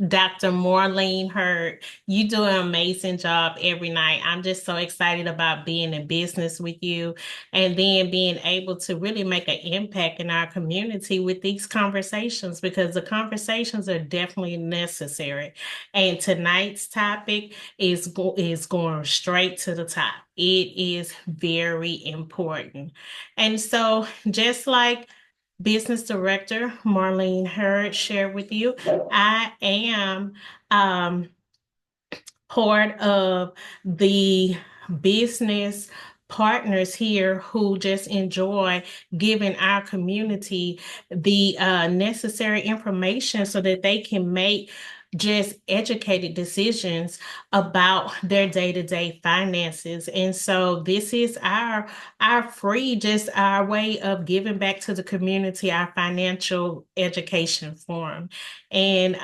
Dr. Marlene Hurd. You do an amazing job every night. I'm just so excited about being in business with you and then being able to really make an impact in our community with these conversations because the conversations are definitely necessary. And tonight's topic is going straight to the top. It is very important. And so just like Business Director Marlene Hurd shared with you, I am um, part of the business partners here who just enjoy giving our community the necessary information so that they can make just educated decisions about their day-to-day finances. And so this is our free, just our way of giving back to the community, our financial education forum. And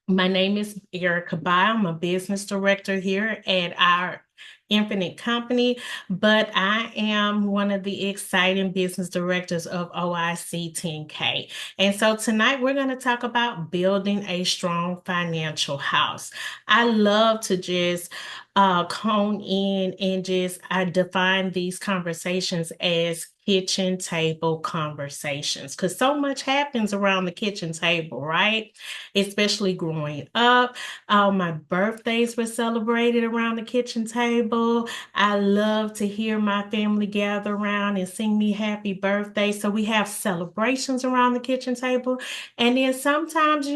my name is Erica Bai. I'm a business director here at our Infinite Company, but I am one of the exciting business directors of OIC 10K. And so tonight we're going to talk about building a strong financial house. I love to just hone in and just I define these conversations as kitchen table conversations because so much happens around the kitchen table, right? Especially growing up. All my birthdays were celebrated around the kitchen table. I love to hear my family gather around and sing me happy birthday. So we have celebrations around the kitchen table. And then sometimes,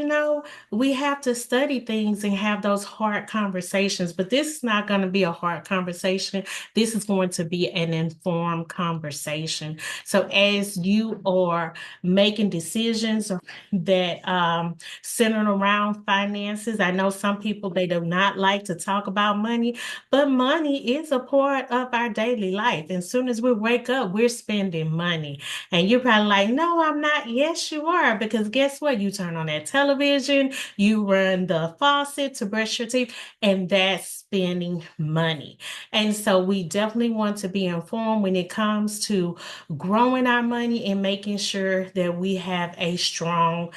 we have to study things and have those hard conversations. But this is not going to be a hard conversation. This is going to be an informed conversation. So as you are making decisions that centered around finances. I know some people they do not like to talk about money, but money is a part of our daily life. And as soon as we wake up, we're spending money. And you're probably like, no, I'm not. Yes, you are. Because guess what? You turn on that television, you run the faucet to brush your teeth, and that's spending money. And so we definitely want to be informed when it comes to growing our money and making sure that we have a strong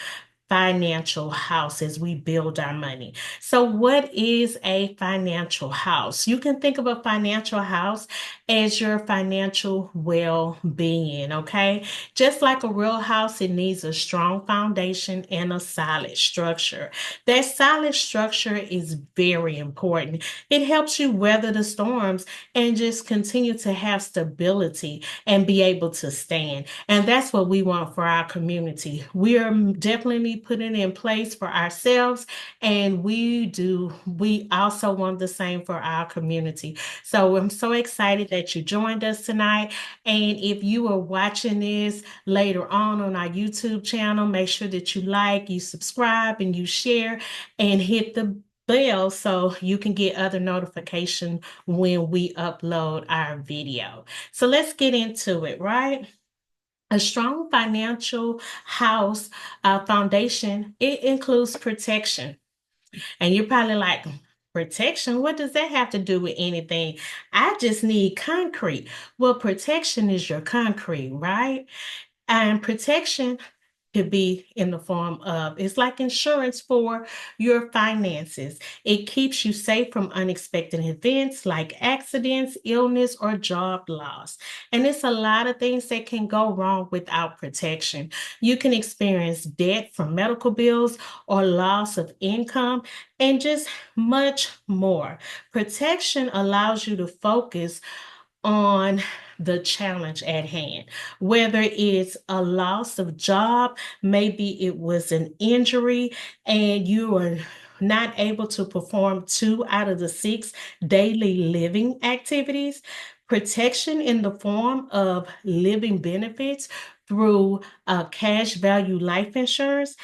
financial house as we build our money. So, what is a financial house? You can think of a financial house as your financial well being, okay? Just like a real house, it needs a strong foundation and a solid structure. That solid structure is very important. It helps you weather the storms and just continue to have stability and be able to stand. And that's what we want for our community. We are definitely putting in place for ourselves, and we also want the same for our community. So I'm so excited that you joined us tonight. And if you are watching this later on our YouTube channel, make sure that you like, you subscribe, and you share and hit the bell so you can get other notification when we upload our video. So let's get into it, right? A strong financial house foundation, it includes protection. And you're probably like, protection? What does that have to do with anything? I just need concrete. Well, protection is your concrete, right? And protection could be in the form of it's like insurance for your finances. It keeps you safe from unexpected events like accidents, illness, or job loss. And it's a lot of things that can go wrong without protection. You can experience debt from medical bills or loss of income and just much more. Protection allows you to focus on the challenge at hand, whether it's a loss of job, maybe it was an injury, and you are not able to perform 2 out of the 6 daily living activities. Protection in the form of living benefits through cash value life insurance,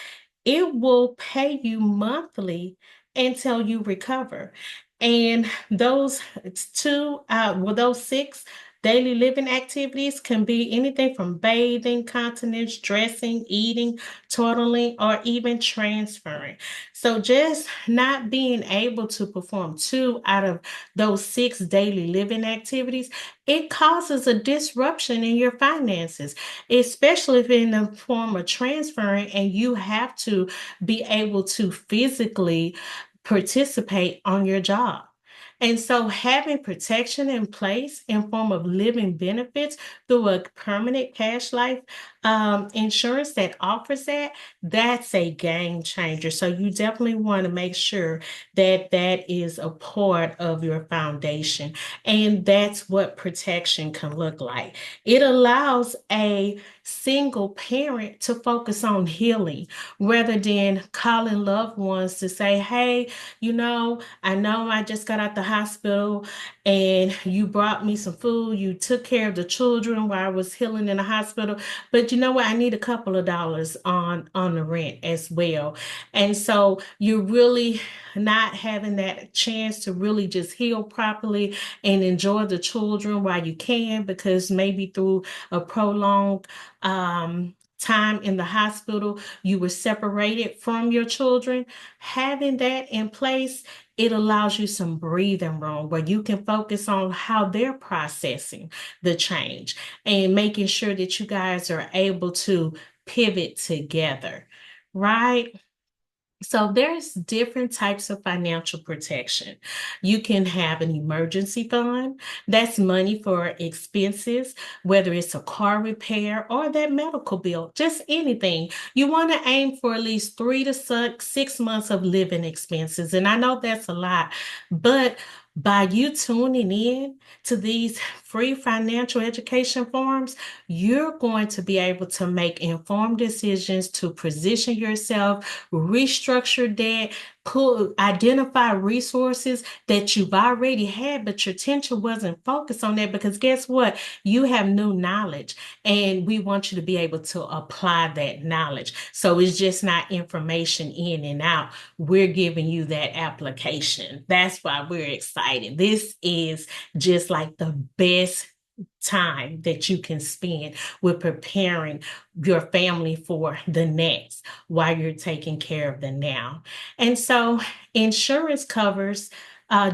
it will pay you monthly until you recover. And those 6 daily living activities can be anything from bathing, continence, dressing, eating, toiling, or even transferring. So just not being able to perform two out of those six daily living activities, it causes a disruption in your finances, especially if in the form of transferring and you have to be able to physically participate on your job. And so having protection in place in form of living benefits through a permanent cash life insurance that offers that, that's a game changer. So you definitely want to make sure that that is a part of your foundation. And that's what protection can look like. It allows a single parent to focus on healing rather than calling loved ones to say, hey, I know I just got out the hospital and you brought me some food. You took care of the children while I was healing in the hospital. But you know what? I need a couple of dollars on the rent as well. And so you're really not having that chance to really just heal properly and enjoy the children while you can, because maybe through a prolonged time in the hospital, you were separated from your children. Having that in place, it allows you some breathing room where you can focus on how they're processing the change and making sure that you guys are able to pivot together, right? So there's different types of financial protection. You can have an emergency fund. That's money for expenses, whether it's a car repair or that medical bill, just anything. You want to aim for at least 3 to 6 months of living expenses. And I know that's a lot, but by you tuning in to these free financial education forums, you're going to be able to make informed decisions to position yourself, restructure debt, identify resources that you've already had, but your attention wasn't focused on that, because guess what? You have new knowledge and we want you to be able to apply that knowledge. So it's just not information in and out. We're giving you that application. That's why we're excited. This is just like the best time that you can spend with preparing your family for the next while you're taking care of the now. And so insurance covers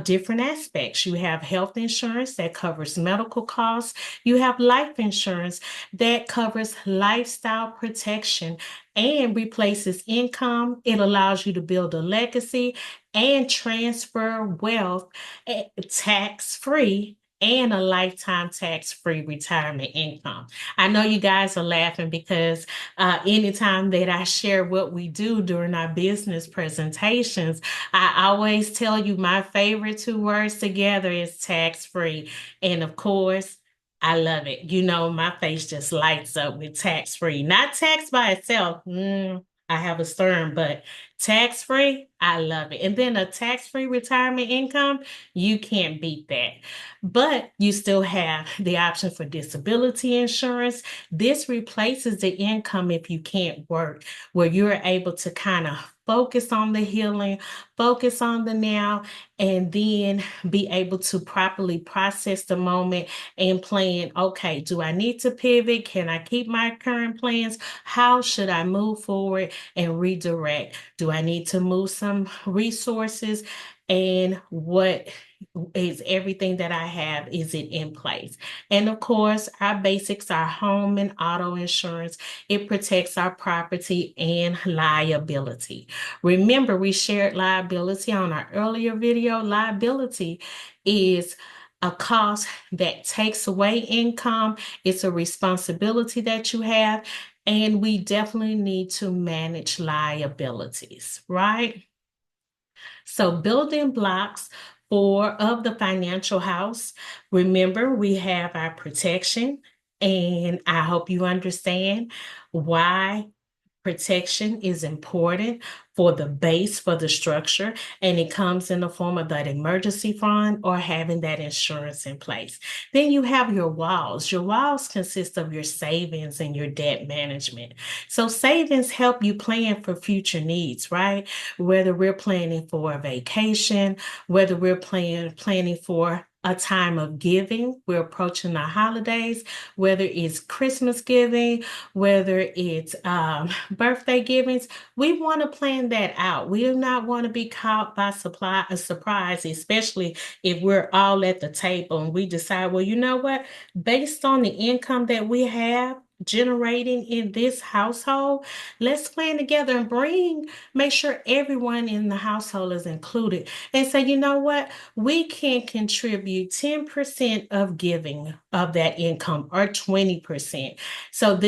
different aspects. You have health insurance that covers medical costs. You have life insurance that covers lifestyle protection and replaces income. It allows you to build a legacy and transfer wealth tax free and a lifetime tax-free retirement income. I know you guys are laughing because anytime that I share what we do during our business presentations, I always tell you my favorite two words together is tax-free. And of course, I love it. My face just lights up with tax-free. Not tax by itself. I have a stern, but tax-free, I love it. And then a tax-free retirement income, you can't beat that. But you still have the option for disability insurance. This replaces the income if you can't work, where you're able to kind of focus on the healing, focus on the now, and then be able to properly process the moment and plan, okay, do I need to pivot? Can I keep my current plans? How should I move forward and redirect? Do I need to move some resources? And what is everything that I have, is it in place? And of course, our basics, our home and auto insurance, it protects our property and liability. Remember, we shared liability on our earlier video. Liability is a cost that takes away income. It's a responsibility that you have, and we definitely need to manage liabilities, right? So building blocks of the financial house. Remember, we have our protection, and I hope you understand why protection is important for the base, for the structure, and it comes in the form of that emergency fund or having that insurance in place. Then you have your walls. Your walls consist of your savings and your debt management. So savings help you plan for future needs, right? Whether we're planning for a vacation, whether we're planning for a time of giving. We're approaching the holidays, whether it's Christmas giving, whether it's birthday givings. We want to plan that out. We do not want to be caught by a surprise, especially if we're all at the table and we decide, well, you know what? Based on the income that we have generating in this household, let's plan together and make sure everyone in the household is included. And say, you know what? We can contribute 10% of giving of that income or 20%. So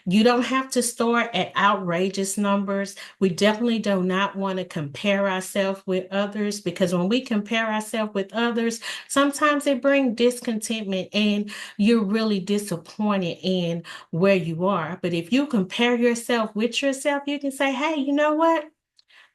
you don't have to start at outrageous numbers. We definitely do not want to compare ourselves with others, because when we compare ourselves with others, sometimes it brings discontentment and you're really disappointed in where you are. But if you compare yourself with yourself, you can say, hey, you know what?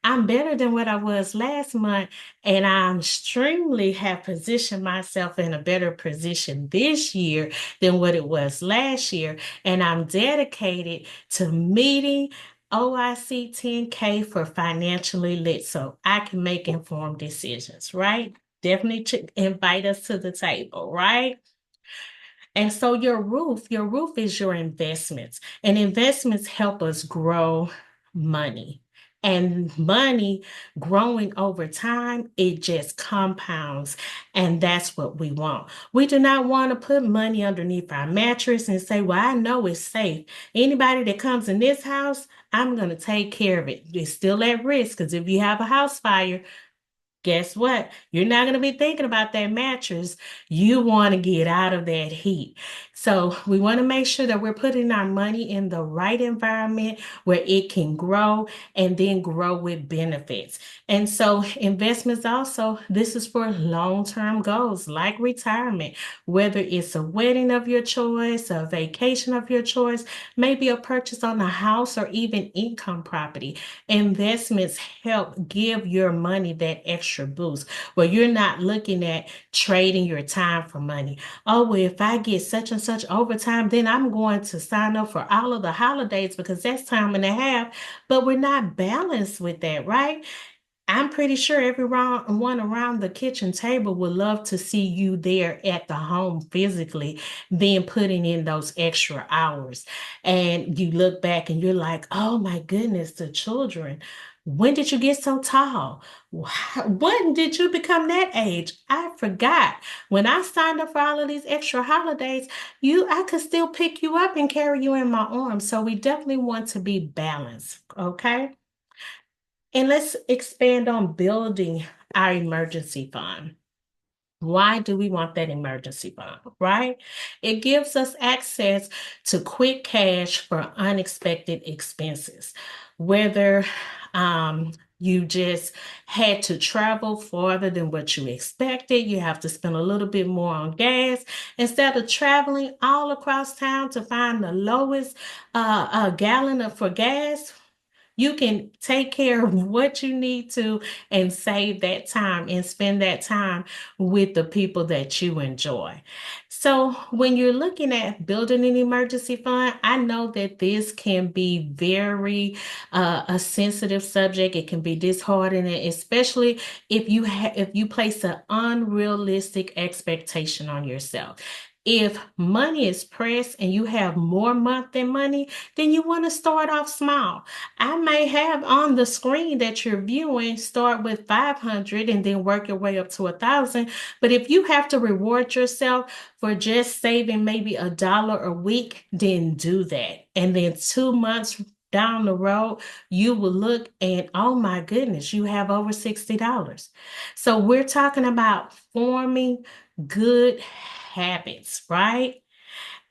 I'm better than what I was last month, and I'm extremely have positioned myself in a better position this year than what it was last year. And I'm dedicated to meeting OIC 10K for financially lit so I can make informed decisions, right? Definitely invite us to the table, right? And so your roof is your investments, and investments help us grow money. And money growing over time, it just compounds. And that's what we want. We do not want to put money underneath our mattress and say, well, I know it's safe. Anybody that comes in this house, I'm going to take care of it. It's still at risk, because if you have a house fire, guess what? You're not going to be thinking about that mattress. You want to get out of that heat. So we want to make sure that we're putting our money in the right environment where it can grow and then grow with benefits. And so investments also, this is for long-term goals like retirement, whether it's a wedding of your choice, a vacation of your choice, maybe a purchase on a house or even income property. Investments help give your money that extra boost where you're not looking at trading your time for money. Oh, well, if I get such and such overtime, then I'm going to sign up for all of the holidays because that's time and a half. But we're not balanced with that, right? I'm pretty sure everyone around the kitchen table would love to see you there at the home physically, then putting in those extra hours. And you look back and you're like, oh my goodness, the children. When did you get so tall? When did you become that age? I forgot. When I signed up for all of these extra holidays, I could still pick you up and carry you in my arms. So we definitely want to be balanced, okay? And let's expand on building our emergency fund. Why do we want that emergency fund, right? It gives us access to quick cash for unexpected expenses, whether you just had to travel farther than what you expected. You have to spend a little bit more on gas. Instead of traveling all across town to find the lowest gallon for gas, you can take care of what you need to and save that time and spend that time with the people that you enjoy. So, when you're looking at building an emergency fund, I know that this can be very a sensitive subject. It can be disheartening, especially if you place an unrealistic expectation on yourself. If money is pressed and you have more month than money, then you want to start off small. I may have on the screen that you're viewing start with 500 and then work your way up to 1,000. But if you have to reward yourself for just saving maybe $1 a week, then do that. And then 2 months down the road, you will look and oh my goodness, you have over $60. So we're talking about forming good habits, right?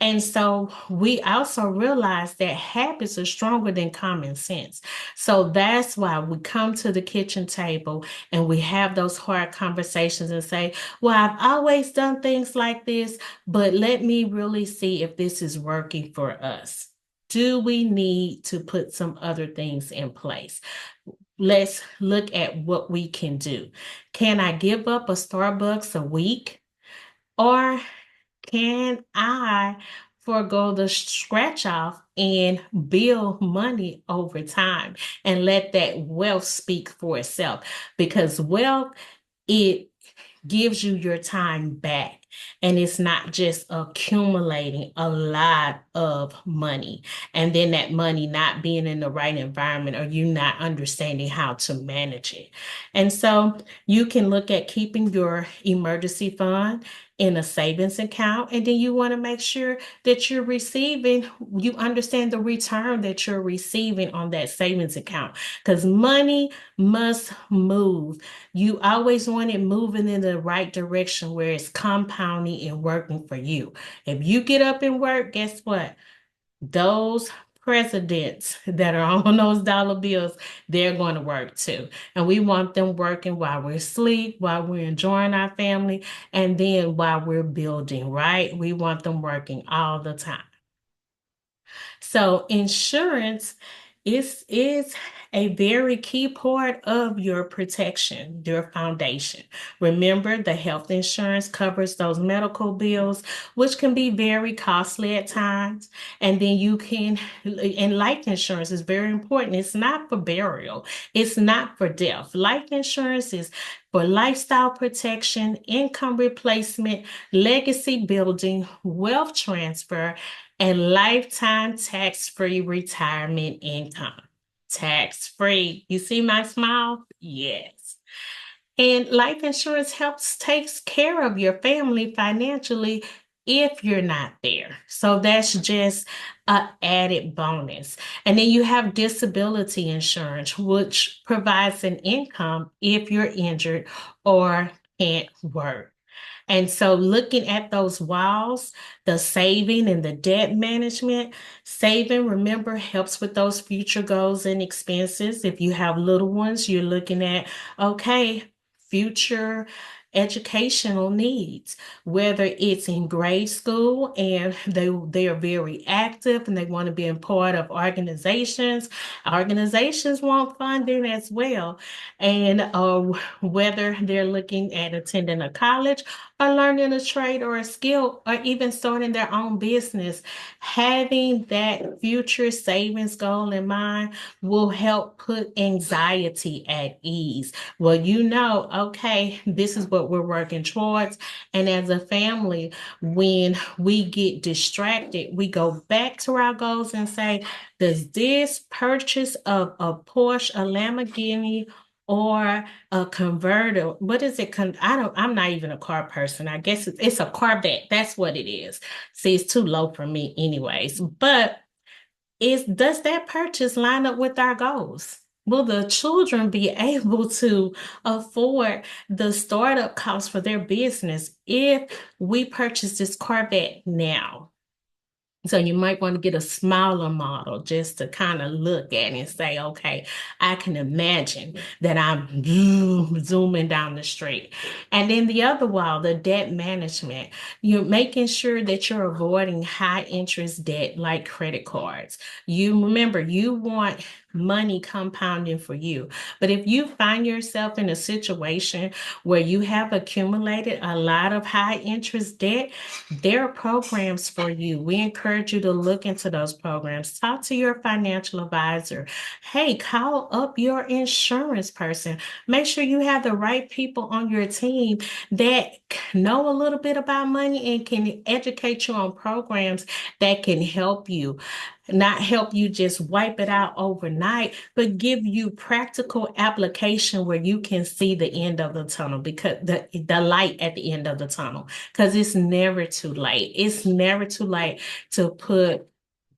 And so we also realize that habits are stronger than common sense. So that's why we come to the kitchen table and we have those hard conversations and say, well, I've always done things like this, but let me really see if this is working for us. Do we need to put some other things in place? Let's look at what we can do. Can I give up a Starbucks a week? Or can I forego the scratch off and build money over time and let that wealth speak for itself? Because wealth, it gives you your time back. And it's not just accumulating a lot of money and then that money not being in the right environment or you not understanding how to manage it. And so you can look at keeping your emergency fund in a savings account, and then you want to make sure that you understand the return that you're receiving on that savings account because money must move. You always want it moving in the right direction where it's compounding and working for you. If you get up and work, guess what? Those presidents that are on those dollar bills, they're going to work too. And we want them working while we're asleep, while we're enjoying our family, and then while we're building, right? We want them working all the time. So insurance is a very key part of your protection, your foundation. Remember, the health insurance covers those medical bills, which can be very costly at times. And then and life insurance is very important. It's not for burial, it's not for death. Life insurance is for lifestyle protection, income replacement, legacy building, wealth transfer, and lifetime tax-free retirement income. Tax-free. You see my smile? Yes. And life insurance helps takes care of your family financially if you're not there. So that's just an added bonus. And then you have disability insurance, which provides an income if you're injured or can't work. And so looking at those walls, the saving and the debt management, saving, remember, helps with those future goals and expenses. If you have little ones, you're looking at, okay, future educational needs, whether it's in grade school and they are very active and they want to be a part of organizations. Organizations want funding as well. And whether they're looking at attending a college or learning a trade or a skill or even starting their own business, having that future savings goal in mind will help put anxiety at ease. Well, you know, okay, this is what we're working towards. And as a family, when we get distracted, we go back to our goals and say, does this purchase of a Porsche, a Lamborghini, or a converter? What is it? I'm not even a car person. I guess it's a Corvette. That's what it is. See, it's too low for me anyways. But does that purchase line up with our goals? Will the children be able to afford the startup costs for their business if we purchase this Corvette now? So you might want to get a smaller model just to kind of look at and say, okay, I can imagine that I'm zooming down the street. And then the other wall, the debt management, you're making sure that you're avoiding high interest debt like credit cards. You remember, you want money compounding for you. But if you find yourself in a situation where you have accumulated a lot of high interest debt, there are programs for you. We encourage you to look into those programs. Talk to your financial advisor. Hey, call up your insurance person. Make sure you have the right people on your team that know a little bit about money and can educate you on programs that can help you. Not help you just wipe it out overnight, but give you practical application where you can see the end of the tunnel because the light at the end of the tunnel because it's never too late. It's never too late to put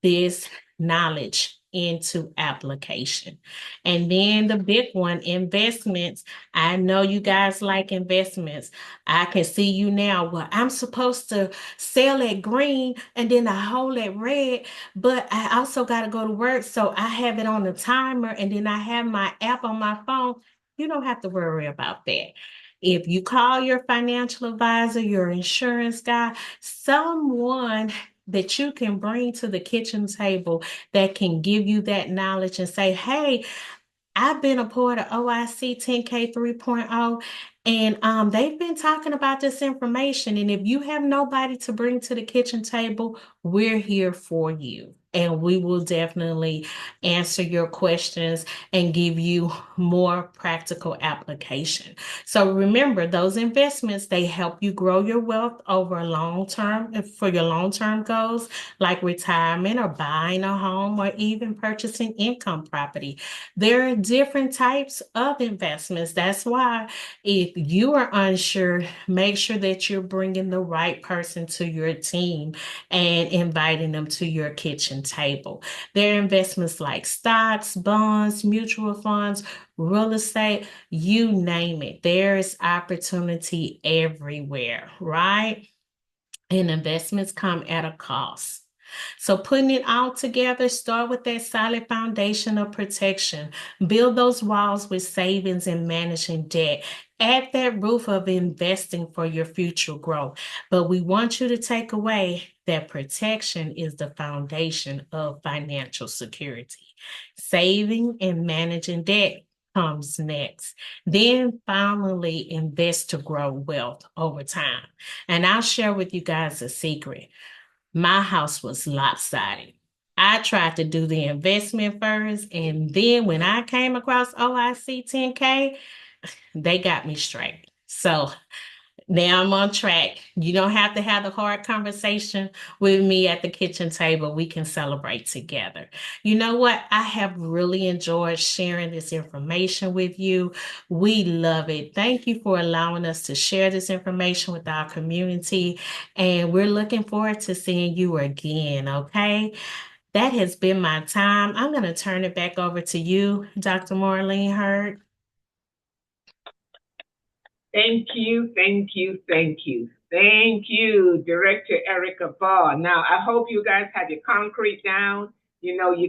this knowledge into application. And then the big one, investments. I know you guys like investments. I can see you now. Well, I'm supposed to sell at green and then I hold at red, but I also got to go to work. So I have it on the timer and then I have my app on my phone. You don't have to worry about that. If you call your financial advisor, your insurance guy, someone that you can bring to the kitchen table that can give you that knowledge and say, hey, I've been a part of OIC 10K 3.0, and they've been talking about this information. And if you have nobody to bring to the kitchen table, we're here for you. and we will definitely answer your questions and give you more practical application. So remember, those investments, they help you grow your wealth over a long term for your long-term goals, like retirement or buying a home or even purchasing income property. There are different types of investments. That's why if you are unsure, make sure that you're bringing the right person to your team and inviting them to your kitchen table. There are investments like stocks, bonds, mutual funds, real estate, you name it. There is opportunity everywhere, right? And investments come at a cost. So putting it all together, start with that solid foundation of protection. Build those walls with savings and managing debt. Add that roof of investing for your future growth. But we want you to take away that protection is the foundation of financial security. Saving and managing debt comes next. Then finally invest to grow wealth over time. And I'll share with you guys a secret. My house was lopsided. I tried to do the investment first, and then when I came across OIC 10K, they got me straight. So now I'm on track. You don't have to have the hard conversation with me at the kitchen table. We can celebrate together. You know what? I have really enjoyed sharing this information with you. We love it. Thank you for allowing us to share this information with our community. And we're looking forward to seeing you again. Okay. That has been my time. I'm going to turn it back over to you, Dr. Marlene Hurd. Thank you, thank you, thank you. Thank you, Director Erica Ball. Now, I hope you guys have your concrete down. You